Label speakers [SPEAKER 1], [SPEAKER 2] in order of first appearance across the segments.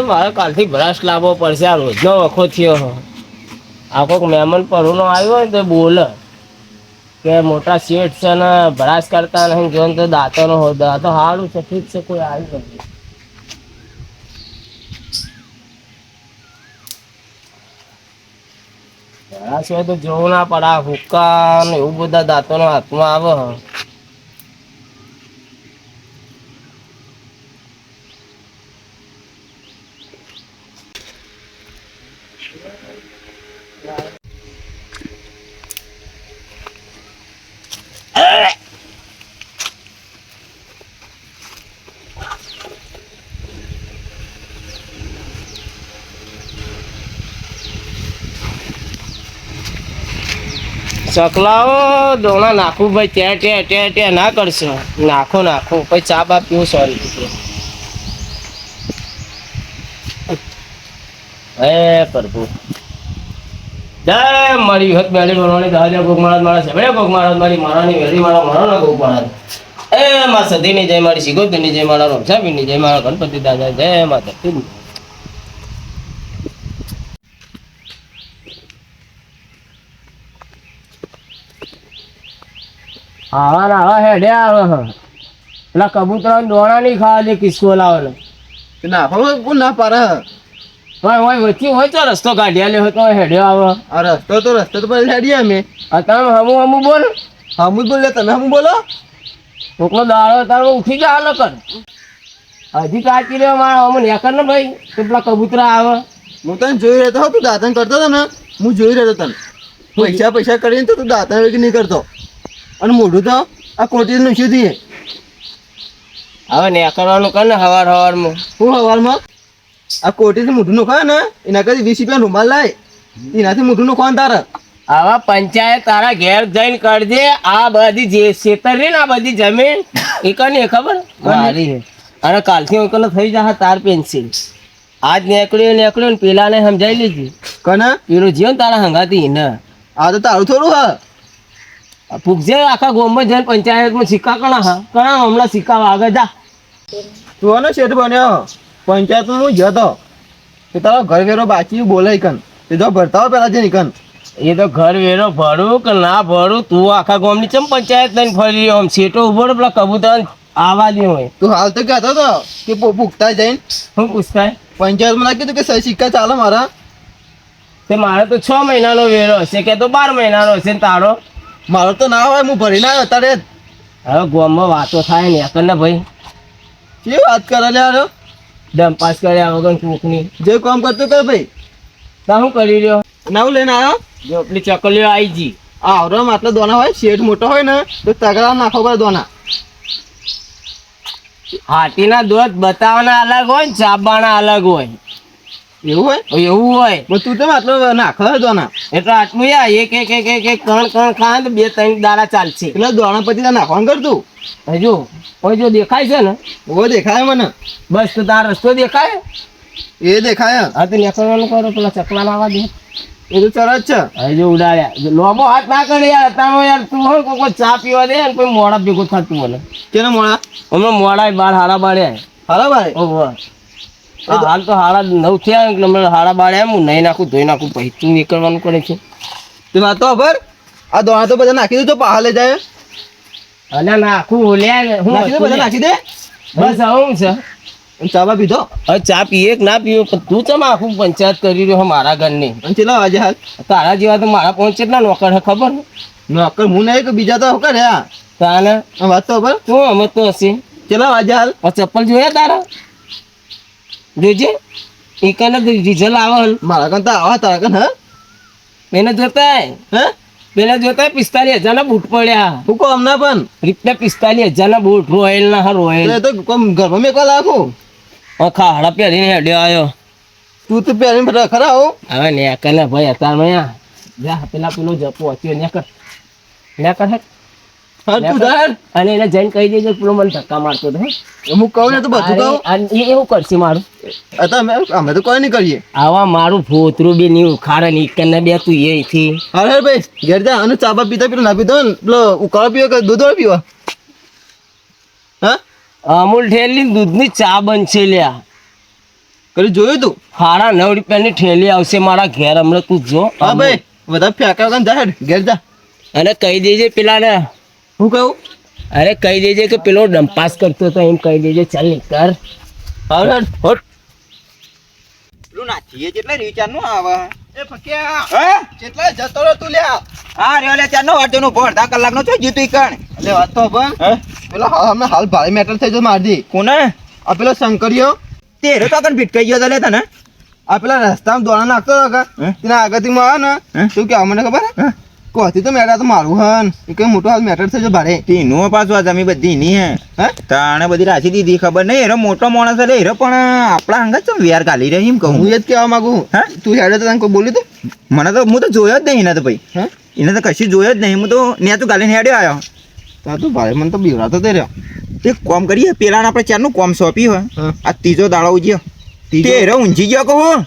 [SPEAKER 1] મારે કાલથી બ્રશ લાવવો પડશે. આ રોજનો વખો થયો. આ કોઈક મહેમાન પરુનો આવ્યો હોય ને તો બોલે કે મોટા શેઠ છે ને બ્રશ કરતા નહીં. જો તો દાંતોનો દાંતો સારું છે, ઠીક છે, કોઈ આવ્યું નથી. બ્રશ હોય તો જોવું ના પડે. આ હુક્કા ને એવું બધા દાંતોનો હાથમાં આવે. ચકલાઓ દોણા નાખું ભાઈ. ત્યાં ના કરશો. નાખો પછી ચા બા પીવું. સોરી હે પ્રભુ. જય મારી વખત મેળી બનવાની દાદા ગોગ મહારાજ મારા છે. ભાઈ ગોગ મહારાજ મારી મારાની વેરી મારા મારા ગોગ મહારાજ. એ મા સધીની જય, મારી શિગોતરની જય, મારા રોમસાબીની જય, મારા ગણપતિ દાદા જય, મા ધરતી. આવા હેડે આવે. પેલા કબૂતરા દોણા નહીં ખાવા દે. કિસ્કો લાવે
[SPEAKER 2] ના પારે
[SPEAKER 1] હોય વચ્ચે હોય તો રસ્તો કાઢ્યા લે તો હેડે આવે.
[SPEAKER 2] આ રસ્તો તો પછી હેડીએ અમે.
[SPEAKER 1] તમે હમું બોલ.
[SPEAKER 2] હમું બોલે તમે હમું બોલો.
[SPEAKER 1] કોકનો દાડો તારો ઉઠી જા હાલો કર. હજી કાચી રહ્યો મારા હમું નેકર ને ભાઈ. તો પેલા કબૂતરા આવે.
[SPEAKER 2] હું તને જોઈ રહેતો તું દાંતણ કરતો હતો ને. હું જોઈ રહ્યો તને પૈસા કરીને તો તું દાંતણ નહીં કરતો. અને મોઢું તો આ કોટી નું શું થઈએ.
[SPEAKER 1] હવે ને કરવાનું કર ને હવારમાં.
[SPEAKER 2] હું હવારમાં આ કોટી મોઢું નું ખાય ને એના કરતી 20 રૂપિયા રૂમાલ લાય. એનાથી મોઢું નું ખાન તારે.
[SPEAKER 1] આવા પંચાયત તારા ઘેર જઈને કરજે. આ બધી જે ખેતર રે ને આ બધી જમીન એ કની ખબર મારી. અને કાલથી એકલો થઈ જા તાર પેન્સિલ. આજ નીકળ્યો ને પેલા ને સમજાઈ લીધી
[SPEAKER 2] કને
[SPEAKER 1] પેલું જીવન તારા હંગાતી ને.
[SPEAKER 2] આ તો તારું થોડું હા.
[SPEAKER 1] પૂછજે આખા ગામમાં જઈને પંચાયતમાં સિક્કા કણા હમણાં સિક્કા આગળ જા.
[SPEAKER 2] તું ને શેઠ બન્યો પંચાયતમાં હું જતો તો તારો ઘર વેરો બાકી બોલે કન એ તો ભરતા હોય પેલા છે કન.
[SPEAKER 1] એ તો ઘર વેરો ભરું કે ના ભરું. તું આખા ગામની ચમ પંચાયત લઈને ફરી રહ્યો. આમ સેટો ઉભો પેલા કબૂતર આવા દે હોય.
[SPEAKER 2] તું હાલ તો કહેતો હતો કે પૂછતા જઈને
[SPEAKER 1] શું પૂછતા
[SPEAKER 2] પંચાયતમાં ના કીધું કે સહી સિક્કા ચાલે મારા.
[SPEAKER 1] તે મારે તો 6 મહિનાનો વેરો હશે કે તો 12 મહિનાનો હશે ને તારો.
[SPEAKER 2] મારો તો ના હોય. હું ભરી ના આવ્યો અત્યારે.
[SPEAKER 1] હવે ગામમાં વાતો થાય ને એકર ને ભાઈ.
[SPEAKER 2] કેવી વાત કરે લે યાર.
[SPEAKER 1] દમ પાસ કર્યા વગર કોકની
[SPEAKER 2] જે કામ કરતો કર ભાઈ.
[SPEAKER 1] તા શું કરી રહ્યો.
[SPEAKER 2] નાવું લઈને આવ્યો.
[SPEAKER 1] જો પેલી ચકલીઓ આવી જી.
[SPEAKER 2] આવડો આટલા દોના હોય શેઠ મોટો હોય ને તો તગડા નાખો પડે દોના.
[SPEAKER 1] હાથીના દોત બતાવવાના અલગ હોય ને ચાબવાના અલગ હોય. એવું હોય
[SPEAKER 2] તું તો આટલો નાખો દોના.
[SPEAKER 1] એટલે આટલું યાર એક કણ ખાય તો 2-3 દાડા ચાલશે.
[SPEAKER 2] એટલે દોણા પછી નાખવાનું કરતું.
[SPEAKER 1] હજુ જો દેખાય છે ને
[SPEAKER 2] ઓ દેખાય મને.
[SPEAKER 1] બસ તો તારો રસ્તો દેખાય
[SPEAKER 2] એ દેખાય.
[SPEAKER 1] હા તો નીકળવાનું કરો. પેલા ચકલા લાવવા દે.
[SPEAKER 2] એ તો સરસ છે.
[SPEAKER 1] હજુ ઉડાડ્યા લોબો હાથ ના કરે યાર. તારો યાર તું હોય કોઈ ચા પીવા દે ને કોઈ મોડા ભેગું થતું મને.
[SPEAKER 2] કેને મોડા
[SPEAKER 1] હમણાં મોડા 12 સાડા 12
[SPEAKER 2] હારા ભાઈ.
[SPEAKER 1] ઓહો હાલ તો 9:30 થયા. હમણાં 12:30 હું નહીં નાખું ધોઈ નાખું પછી તું નીકળવાનું કરે છે.
[SPEAKER 2] તે વાત તો ખબર આ દોણા તો બધા નાખી દઉં તો પહાડ લઈ જાય.
[SPEAKER 1] અને નાખું ઓલ્યા હું
[SPEAKER 2] બધા નાખી દે.
[SPEAKER 1] બસ આવું છે.
[SPEAKER 2] ચાબા પીધો.
[SPEAKER 1] હવે ચા પીએ કે ના પીએ તું ચમ આખું પંચાયત કરી રહ્યો મારા ઘરની.
[SPEAKER 2] અને ચેલા વાજે હાલ
[SPEAKER 1] તારા જેવા તો મારા પહોંચેટલા નોકર હે ખબર.
[SPEAKER 2] નોકર હું નહીં કે બીજા તો કરે.
[SPEAKER 1] તાને
[SPEAKER 2] વાત તો ખબર
[SPEAKER 1] તું અમે તો હશે.
[SPEAKER 2] ચેલા વાજે હાલ
[SPEAKER 1] ચપ્પલ જોયા તારા જોજે. એ કને રિઝલ્ટ આવે
[SPEAKER 2] મારા કન તો આવા તારા કન. હા
[SPEAKER 1] એને જોતા હે પેલા જોતા 45,000 ના બૂટ પડ્યા.
[SPEAKER 2] હું કહું હમણાં પણ
[SPEAKER 1] રીતના 45,000 ના બૂટ રોયલ ના રોયલ.
[SPEAKER 2] તો ઘરમાં મેં કોલ રાખું.
[SPEAKER 1] ખાડા પહેરીને હેડ્યો આવ્યો.
[SPEAKER 2] તું તો પહેરીને બધા ખરા હો.
[SPEAKER 1] હવે નેકર ને ભાઈ અત્યારમાં યા જા પેલા પેલો જપો હતો નેકર નેકર હે
[SPEAKER 2] હા તું ધાર.
[SPEAKER 1] અને એને જઈને કહી દેજો પેલો મને ધક્કા મારતો હતો હે.
[SPEAKER 2] હું કહું ને તો બધું કહું.
[SPEAKER 1] અને એ એવું કરશે મારું
[SPEAKER 2] અમે તો કોઈ નહીં કરીએ.
[SPEAKER 1] આવા મારું ફોતરું બી નહીં ઉખાડે ને ઈકન ને બે તું એથી
[SPEAKER 2] અરે ભાઈ ઘેર જા અને ચા બા પીતા પેલો ના પીતો ને પેલો ઉકાળો પીવો કે દૂધ વાળો પીવા. હા
[SPEAKER 1] અમૂલ ઠેલી દૂધની ચા બનશે લ્યા
[SPEAKER 2] કરી જોયું તું.
[SPEAKER 1] ₹9.5 ઠેલી આવશે મારા ઘેર હમણાં તું જો.
[SPEAKER 2] હા ભાઈ બધા ફેંકા વગર જા હેડ ઘેર જા.
[SPEAKER 1] અને કહી દેજે પેલાને
[SPEAKER 2] હું કહું.
[SPEAKER 1] અરે કહી દેજે કે પેલો ડંપાસ કરતો હતો એમ કહી દેજે ચાલ નીકળ.
[SPEAKER 2] હા હેડ.
[SPEAKER 1] હોટ
[SPEAKER 3] પેલું નાથીએ કેટલા રીચાર નું આવે
[SPEAKER 2] એ ફક્યા
[SPEAKER 3] હે
[SPEAKER 2] કેટલા જતો રહ્યો તું લ્યા.
[SPEAKER 3] હા રે લે ચાર નો વાટો નો અડધા કલાક નો છો જીતું કણ
[SPEAKER 2] એટલે વાત તો પણ
[SPEAKER 3] હે
[SPEAKER 2] પેલો અમે હાલ ભારે મેટર થઈ જો મારજી.
[SPEAKER 3] કોને
[SPEAKER 2] આ પેલો શંકરિયો
[SPEAKER 3] તેરો તો કણ ભીટકાઈ ગયો તો લે તને
[SPEAKER 2] આ પેલા રસ્તામાં દોડા નાખતો હતો કા
[SPEAKER 3] હે?
[SPEAKER 2] તેના આગળથી માં આવે ને
[SPEAKER 3] હે?
[SPEAKER 2] શું કે મને ખબર હે
[SPEAKER 3] હે?
[SPEAKER 2] કોથી તો મેટર તો મારું હન એ કઈ મોટો હાલ મેટર થઈ જો ભારે.
[SPEAKER 3] તીનું પાછું આ જમી બધી ની હે
[SPEAKER 2] હે
[SPEAKER 3] તાણે બધી રાખી દીધી ખબર નહીં એરો મોટો માણસ એટલે એરો પણ આપણા અંગત ચમ વેર કાઢી રહી એમ કહું
[SPEAKER 2] હું એ જ કહેવા માંગુ.
[SPEAKER 3] હે?
[SPEAKER 2] તું હેડે તો તને કોઈ બોલ્યું તું.
[SPEAKER 3] મને તો હું તો જોયો જ નહીં એને તો ભાઈ
[SPEAKER 2] હે
[SPEAKER 3] એને તો કશું જોયો જ નહીં હું તો ન્યા તું ગાલીને હેડ્યો આવ્યો
[SPEAKER 2] તા તું ભારે મને તો બીવરાતો તે રહ્યો.
[SPEAKER 3] એક કોમ કરીએ પેલા આપણે ચારનું કોમ સોંપ્યું હોય
[SPEAKER 2] હા.
[SPEAKER 3] આ ત્રીજો દાડો ઉજ્યો
[SPEAKER 2] ત્રીજો?
[SPEAKER 3] તેરો ઊંઝી ગયો કહું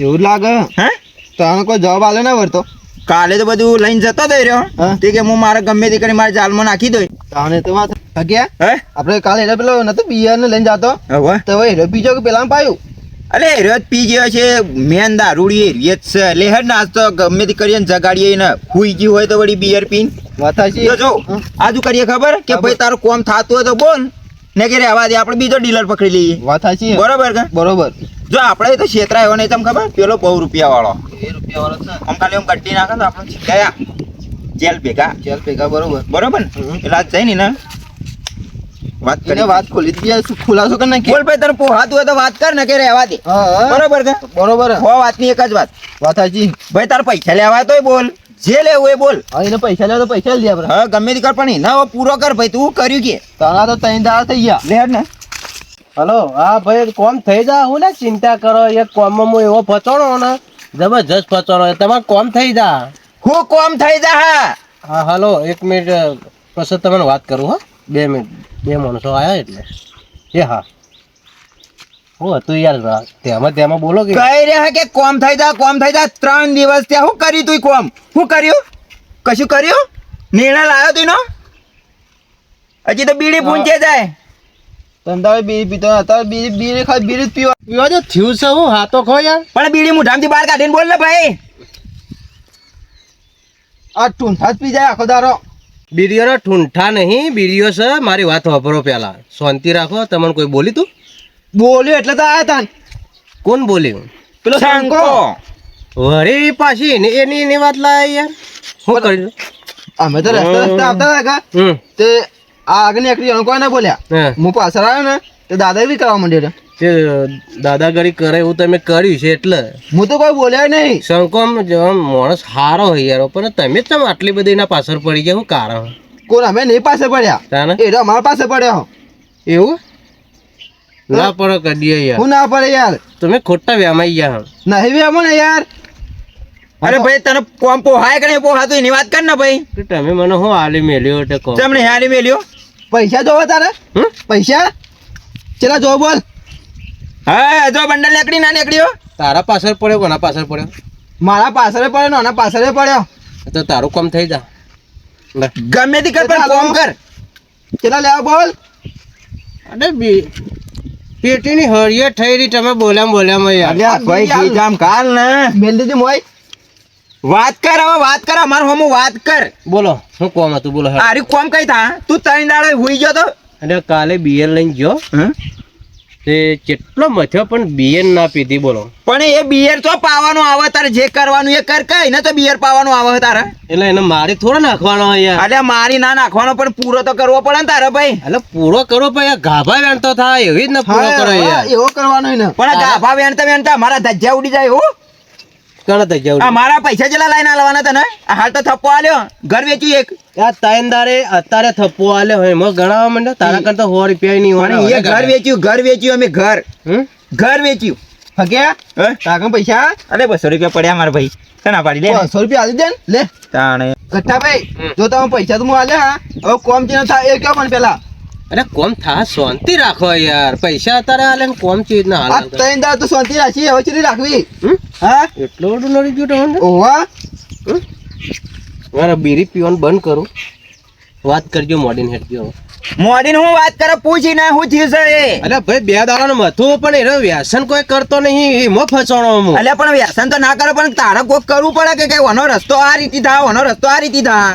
[SPEAKER 2] એવું જ લાગે
[SPEAKER 3] હે
[SPEAKER 2] તને કોઈ જવાબ આલે ના વળતો.
[SPEAKER 3] કાલે તો બધું લઈને જતો જ રહ્યો
[SPEAKER 2] હા.
[SPEAKER 3] તે કે હું મારે ગમે તે કરી મારે જાલમાં નાખી દો
[SPEAKER 2] તાને તો વાત થક્યા
[SPEAKER 3] હે
[SPEAKER 2] આપણે કાલે એને પેલો નતો બિયર ને લઈને જાતો
[SPEAKER 3] હવે
[SPEAKER 2] તો હવે હીરો બીજો કે પેલા પાયું.
[SPEAKER 3] અલે હેરો જ પી ગયો છે મેન દારૂડી હેરીએ જ છે એટલે હેડ નાસ્તો ગમે તે કરીએ ને જગાડીએ ને હુઈ ગયું હોય તો વળી બિયર પીને
[SPEAKER 2] વાત સાચી.
[SPEAKER 3] તો જો આજુ કરીએ ખબર કે ભાઈ તારું કોમ થાતું હોય તો બોલ ને કે રહેવા દે આપણે બીજો ડીલર પકડી લઈએ
[SPEAKER 2] વાત સાચી.
[SPEAKER 3] બરોબર કે
[SPEAKER 2] બરોબર.
[SPEAKER 3] જો આપણે તો છેતરા એવો નહીં તમને ખબર પેલો ₹100 વાળો
[SPEAKER 2] એ રૂપિયા વાળો છે
[SPEAKER 3] આમ ખાલી આમ કટ્ટી નાખે તો આપણે ગયા જેલ ભેગા
[SPEAKER 2] ચાલ ભેગા બરોબર.
[SPEAKER 3] બરોબર ને એટલે આજ જઈને ને વાત
[SPEAKER 2] એને
[SPEAKER 3] કરી
[SPEAKER 2] વાત ખોલી દીધી ખુલાસો કરી નાખી.
[SPEAKER 3] બોલ ભાઈ તને પોહાતું હોય તો વાત કર ને કે રહેવા દે
[SPEAKER 2] હા હા.
[SPEAKER 3] બરોબર કે
[SPEAKER 2] બરોબર હે.
[SPEAKER 3] હો વાતની એક જ વાત
[SPEAKER 2] વાત સાચી.
[SPEAKER 3] ભાઈ તારે પૈસા લેવા તોય બોલ જે લેવું એ બોલ
[SPEAKER 2] હા એને પૈસા લેવા તો પૈસા જ લે આપણે.
[SPEAKER 3] હા ગમે તે કર પણ એના હવે પૂરો કર ભાઈ તું કર્યું કે
[SPEAKER 2] તારા તો 3 દાડા થઈ ગયા.
[SPEAKER 3] લે હેડ ને
[SPEAKER 1] હલો હા ભાઈ કોમ થઈ જા હું ને ચિંતા કરો એક કોમમાં હું એવો ફચોણો ને જબરજસ્ત ફચોણો તમારે કોમ થઈ જા.
[SPEAKER 3] હું કોમ થઈ જા હા
[SPEAKER 1] હા હલો 1 મિનિટ પછી તમને વાત કરું હા 2 મિનિટ 2 માણસો આવ્યા એટલે એ હા હું હતું યાર તેમાં બોલો કે
[SPEAKER 3] કહી રહ્યા કે કોમ થઈ જા 3 દિવસ ત્યાં શું કર્યું તું કોમ શું કર્યું કશું કર્યું નિર્ણય લાવ્યો તું નો હજી તો બીડી પૂંચે જાય
[SPEAKER 2] ધંધા બીડી પીતો અત્યારે બીડી ખાલી બીડી જ પીવા.
[SPEAKER 1] જો થયું છે હું હા તો ખો યાર
[SPEAKER 3] પણ બીડી મુઠામથી બહાર કાઢીને બોલ ને ભાઈ
[SPEAKER 2] આ ટૂંઠા જ પી જાય આખો દારો.
[SPEAKER 1] બીડીઓનો ઠૂંઠા નહીં બીડીઓ છે મારી વાત વાપરો પેલા શાંતિ રાખો તમને કોઈ બોલી તું
[SPEAKER 2] બોલ્યો એટલે તો આયા તાન.
[SPEAKER 1] કોણ બોલ્યું
[SPEAKER 2] પેલો શંકો.
[SPEAKER 1] વળી પાછી એની વાત લાય યાર શું કર્યું
[SPEAKER 2] અમે તો રસ્તા રસ્તા આવતા હતા કા તે આ આગળ નીકળી એનો કોઈ ના બોલ્યા.
[SPEAKER 1] હા
[SPEAKER 2] હું પાછળ આવ્યો ને તે દાદા બી કરવા માંડ્યો.
[SPEAKER 1] તે દાદાગીરી કરે એવું તમે કર્યું છે એટલે
[SPEAKER 2] હું તો કોઈ બોલ્યા નહીં.
[SPEAKER 1] શંકોમ માણસ હારો હોય યાર પણ તમે જ તમે આટલી બધી એના પાછળ પડી ગયા શું કારણ
[SPEAKER 2] કોણ અમે નહીં પાસે પડ્યા
[SPEAKER 1] તાને
[SPEAKER 2] એ તો અમારા પાસે પડ્યો.
[SPEAKER 1] એવું ના પડે કદીએ યાર
[SPEAKER 2] હું ના પડે યાર.
[SPEAKER 1] તમે ખોટા વ્યામાઈ ગયા
[SPEAKER 2] નહીં બી આમો ને યાર.
[SPEAKER 3] અરે ભાઈ તને કોમ પોહાય કે નહીં પોહાતું એની વાત કર ને ભાઈ
[SPEAKER 1] કે તમે મને હું આલી મેલ્યો એટલે કહો
[SPEAKER 3] તમને હારી મેલ્યો
[SPEAKER 2] પૈસા જોવા તારે
[SPEAKER 1] હમ?
[SPEAKER 2] પૈસા ચલા જો બોલ.
[SPEAKER 3] હા જો બંડલ નીકળી ના નીકળ્યો
[SPEAKER 1] તારા પાછળ પડ્યો કોના પાછળ પડ્યો
[SPEAKER 2] મારા પાછળ પડ્યો ને આના પાછળ પડ્યો.
[SPEAKER 1] તો તારું કામ થઈ જા લે.
[SPEAKER 3] ગમે તે કર પણ કોમ કર
[SPEAKER 2] ચલા લેવા બોલ.
[SPEAKER 1] અરે પેટીની હળિયત થઈ રહી તમે બોલ્યા યાર
[SPEAKER 3] અલ્યા ભાઈ જી જામ કાલ ને
[SPEAKER 2] મેલ દીધી મોય.
[SPEAKER 3] વાત કર હવે વાત કર અમાર હોમો વાત કર
[SPEAKER 1] બોલો શું કોમ હતું બોલો હેડ.
[SPEAKER 3] આરી કોમ કઈ થા તું 3 દાડે હુઈ ગયો તો
[SPEAKER 1] અને કાલે બિયર લઈને ગયો તે કેટલો મથ્યો પણ બિયર ના પીધી બોલો
[SPEAKER 3] પણ એ બિયર તો પાવાનું આવે તારે જે કરવાનું એ કર કઈ ને તો બિયર પાવાનું આવે તારે
[SPEAKER 1] એટલે એને મારી થોડો નાખવાનો યાર
[SPEAKER 3] અલ્યા મારી ના નાખવાનો પણ પૂરો તો કરવો પડે ને તારે ભાઈ
[SPEAKER 1] એટલે પૂરો કરો પણ યાર ગાભા વેણતો થાય એવી જ ને પૂરો કરો યાર
[SPEAKER 2] એવો કરવાનો ને.
[SPEAKER 3] પણ આ ગાભા વેણતા વેણતા મારા ધજ્જા ઉડી જાય હો
[SPEAKER 1] કણ થઈ જાવ
[SPEAKER 3] આ મારા પૈસા જેટલા લાઈન આલવાના તને આ હાલ તો થપ્પો આલ્યો ઘર વેચ્યું એક
[SPEAKER 1] આ તાઈનદારે અત્યારે થપ્પો આલ્યો હોય એમાં ગણાવવા માંડ્યો તારા કરતા ₹100 નહીં
[SPEAKER 3] અને
[SPEAKER 1] હોય
[SPEAKER 3] એ ઘર વેચ્યું અમે ઘર
[SPEAKER 1] હમ?
[SPEAKER 3] ઘર વેચ્યું
[SPEAKER 2] ફગ્યા
[SPEAKER 3] હે?
[SPEAKER 2] તાકમ પૈસા
[SPEAKER 3] અરે 200 રૂપિયા પડ્યા મારા ભાઈ તને પાડી લે
[SPEAKER 2] 100 રૂપિયા આલી દે ને લે
[SPEAKER 3] તાણે
[SPEAKER 2] ગઠ્ઠાભાઈ જો તમે પૈસા તો હું આલ્યા હવે કોમ ચીન થાય એ કયો પણ પેલા
[SPEAKER 1] અરે કોમ થા શાંતિ રાખો યાર પૈસા અત્યારે હાલે ને કોમ ચીજ ના
[SPEAKER 2] આ
[SPEAKER 1] હાલ
[SPEAKER 2] 3 દાડા તો શાંતિ રાખી હવે ચીરી રાખવી
[SPEAKER 1] હમ?
[SPEAKER 2] હા
[SPEAKER 1] એટલો બધું નડી ગયું તમને
[SPEAKER 2] ઓવા
[SPEAKER 1] મારે બીડી પીવાનું બંધ કરું વાત કરજો મોડીને હેઠજો
[SPEAKER 3] મોડીને હું વાત કરે પૂછી ના હું થયું છે એ
[SPEAKER 1] અરે ભાઈ 2 દાડાનું મથું પણ એનો વ્યસન કોઈ કરતો નહીં એમાં ફસવાનો હું
[SPEAKER 3] અલ્યા પણ વ્યસન તો ના કરે પણ તારે કોક કરવું પડે કે કઈ ઓનો રસ્તો આ રીતે થા ઓનો રસ્તો આ રીતે થા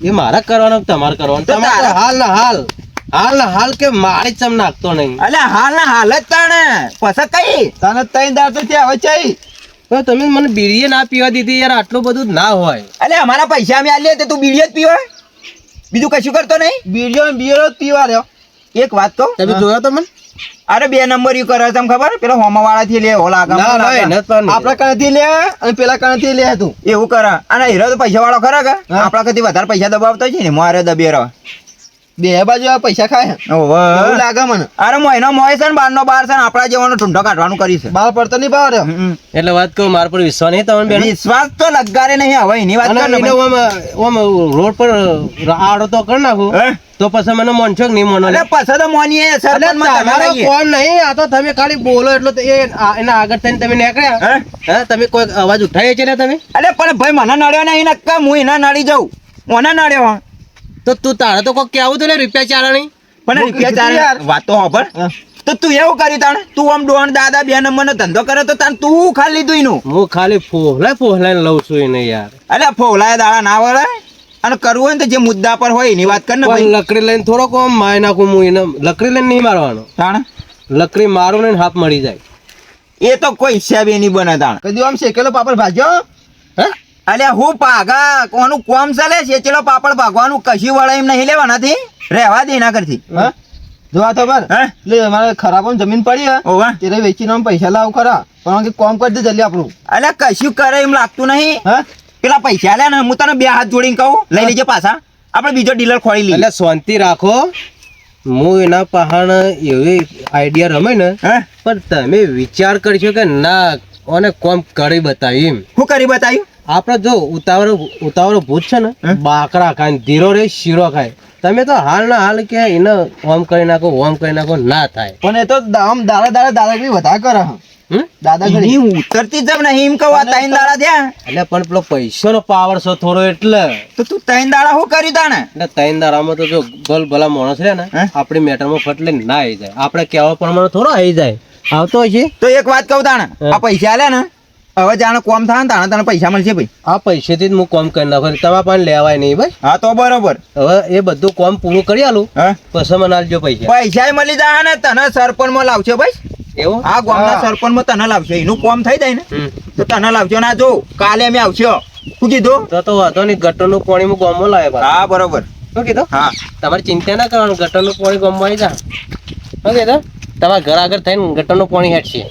[SPEAKER 1] એ મારા કરવાનો કે તમારે કરવાનો
[SPEAKER 3] તો
[SPEAKER 1] તમારે તો
[SPEAKER 3] તારા-
[SPEAKER 1] હાલ ના હાલ કે મારી ચમ નાખતો નહીં
[SPEAKER 3] અલ્યા હાલ ના હાલ જ તાણે પછી કઈ
[SPEAKER 2] તને 3 દાડા તો ત્યાં હવે ચાઈ
[SPEAKER 1] તો તમે મને બીડીએ ના પીવા દીધી યાર આટલું બધું જ ના હોય
[SPEAKER 3] અલ્યા અમારા પૈસા અમે આલીએ તો તું બીડીઓ જ પીવે બીજું કશું કરતો નહીં
[SPEAKER 2] બીડીઓ બીડીઓ પીવા રહ્યો
[SPEAKER 3] એક વાત કહું
[SPEAKER 1] તમે જોયો તો મને
[SPEAKER 3] અરે 2 નંબર યુ કરે તમને ખબર પેલો હોમા વાળા થી લે ઓલા
[SPEAKER 1] ના ના એને જ પણ
[SPEAKER 2] આપણા કણથી લે અને પેલા કણથી લે તું
[SPEAKER 3] એવું કરે અને હીરો તો પૈસા વાળો ખરા કે
[SPEAKER 2] હા.
[SPEAKER 3] આપણા કરતી વધારે પૈસા દબાવતો છે ને મારે દબેરો
[SPEAKER 2] બે બાજુ આ પૈસા ખાય એવું
[SPEAKER 3] ઓહો
[SPEAKER 2] લાગે મને
[SPEAKER 3] અરે મોયનો મોય છે ને બારનો બાર છે ને આપણા જેવાનો ઠુંઠો કાઢવાનું કરી છે
[SPEAKER 2] બાર પડતો નહીં ભાવ રહ્યો
[SPEAKER 1] એટલે વાત કહું મારા પર વિશ્વાસ નહીં તમને બેન
[SPEAKER 3] વિશ્વાસ તો લગારે નહીં હવે એની વાત
[SPEAKER 1] અને
[SPEAKER 3] કર ને
[SPEAKER 1] એને
[SPEAKER 3] ભાઈ.
[SPEAKER 1] ઓમ રોડ પર આડો તો કરી નાખું
[SPEAKER 3] હે?
[SPEAKER 1] તો પછી મને મોનશો કે નહીં મોનો
[SPEAKER 3] અરે પછી તો મોનીએ સરપંચમાં તમે
[SPEAKER 1] તમારો
[SPEAKER 3] લઈએ.
[SPEAKER 1] કોમ નહીં આ તો તમે ખાલી બોલો એટલો તો એના આગળ થઈને તમે નીકળ્યા
[SPEAKER 3] હે?
[SPEAKER 1] હા તમે કોઈ અવાજ ઉઠાય છે ને તમે
[SPEAKER 3] અરે પણ ભાઈ મને નડ્યો નહીં નક્કા હું એના નડી જાઉં મને નડ્યો
[SPEAKER 1] તો તું તારે તો કોઈ કેવું તો ને રૂપિયા ચાલણી
[SPEAKER 3] પણ રૂપિયા ચાલે
[SPEAKER 2] યાર.
[SPEAKER 3] વાત તો હોભળ તો તું એવું કર્યું તાણે તું આમ ડોન દાદા 2 નંબરનો ધંધો કરે તો તાણ તું ખાલી લીધું એનું
[SPEAKER 1] હું ખાલી ફોહલાઈને લઉં છું એને યાર
[SPEAKER 3] અલ્યા ફોલાય દાડા ના વળે અને કરવું હોય ને તો જે મુદ્દા પર હોય એની વાત કર ને ભાઈ
[SPEAKER 1] પણ લકડી લઈને થોડો કોમ મારી નાખું હું એને લકડી લઈને નહીં મારવાનો
[SPEAKER 3] તાણ
[SPEAKER 1] લકડી મારું ને હાફ મળી જાય
[SPEAKER 3] એ તો કોઈ હિસાબે નહીં બને તાણ
[SPEAKER 2] કદી આમ શેકેલો પાપડ ભાજ્યો
[SPEAKER 1] હે
[SPEAKER 3] અલ્યા હું પાગા કોનું કોમ ચાલે છે ચલો પાપડ ભાગવાનું કશી વળે એમ નહીં લેવાનાથી રહેવા દે એના કરથી
[SPEAKER 2] હા જોવા તો બર
[SPEAKER 3] હે
[SPEAKER 2] એટલે અમારે ખરાબ જમીન પડી હે
[SPEAKER 3] ઓવા
[SPEAKER 2] ત્યારે વેચીને આમ પૈસા લાવ ખરા પણ કે કોમ કરી દે જલ્દી આપણું
[SPEAKER 3] અલ્યા કશું કરે એમ લાગતું નહીં
[SPEAKER 2] હા
[SPEAKER 3] પેલા પૈસા લે ને હું તને 2 હાથ જોડીને કહું લઈ લેજે પાછા આપણે બીજો ડીલર ખોલી લઈએ
[SPEAKER 1] એટલે શાંતિ રાખો હું એના પહાણ એવી આઈડિયા રમે ને
[SPEAKER 3] હે
[SPEAKER 1] પણ તમે વિચાર કરશો કે ના અને કોમ કરી બતાવી એમ
[SPEAKER 3] શું કરી બતાવ્યું
[SPEAKER 1] આપણે જો ઉતાવળો ભૂત છે ને
[SPEAKER 3] હે?
[SPEAKER 1] બાકરા ખાય ને ધીરો રે શીરો ખાય તમે તો હાલ ના હાલ કે એને ઓમ કરી નાખો ઓમ કરી નાખો ના થાય
[SPEAKER 2] પણ એ તો આમ દાદાગીરી વધારે કરે હે.
[SPEAKER 1] હમ?
[SPEAKER 2] દાદાગીરી
[SPEAKER 3] એની ઉતરતી જ નહીં એમ કહું આ 3 દાડા થયા
[SPEAKER 1] એટલે પણ પેલો પૈસાનો પાવર છે થોડો એટલે
[SPEAKER 3] તો તું 3 દાડા શું કર્યું તાણે
[SPEAKER 1] એટલે ત્રણ દાડામાં તો જો ભલા માણસ રહે ને
[SPEAKER 3] હે?
[SPEAKER 1] આપણી મેટરમાં ફટ લઈને ના આવી જાય આપણે કહેવા પ્રમાણે થોડો આવી જાય આવતો હોય છે
[SPEAKER 3] તો એક વાત કહું તાણે
[SPEAKER 1] હે?
[SPEAKER 3] આ પૈસા આલ્યા ને હવે જાણે કોમ થાય ને તાણે તને પૈસા મળશે ભાઈ
[SPEAKER 1] આ પૈસેથી જ હું કોમ કરી નાખું તમારા પાસે લેવાય નહીં ભાઈ
[SPEAKER 3] હા તો બરોબર
[SPEAKER 1] હવે એ બધું કોમ પૂરું કરી આલું
[SPEAKER 3] હા
[SPEAKER 1] પછી મને આલજો પૈસા
[SPEAKER 3] પૈસા મળી જાય ને તને સરપંચમાં લાવશે ભાઈ
[SPEAKER 1] એવું
[SPEAKER 3] આ ગામના સરપંચમાં તને લાવશે એનું કોમ થઈ જાય ને
[SPEAKER 1] હમ.
[SPEAKER 3] તો તને લાવજો ના જો કાલે અમે આવશો શું કીધું
[SPEAKER 1] તો વાંધો નહીં ગટરનું પાણી હું ગામમાં લાવે પાછું.
[SPEAKER 3] હા બરોબર
[SPEAKER 1] શું કીધું
[SPEAKER 3] હા
[SPEAKER 1] તમારે ચિંતા ના કરવાનું ગટરનું પાણી ગામમાં આવી જા શું કીધું તમારા ઘર આગળ થઈને ગટરનું પાણી હેઠશે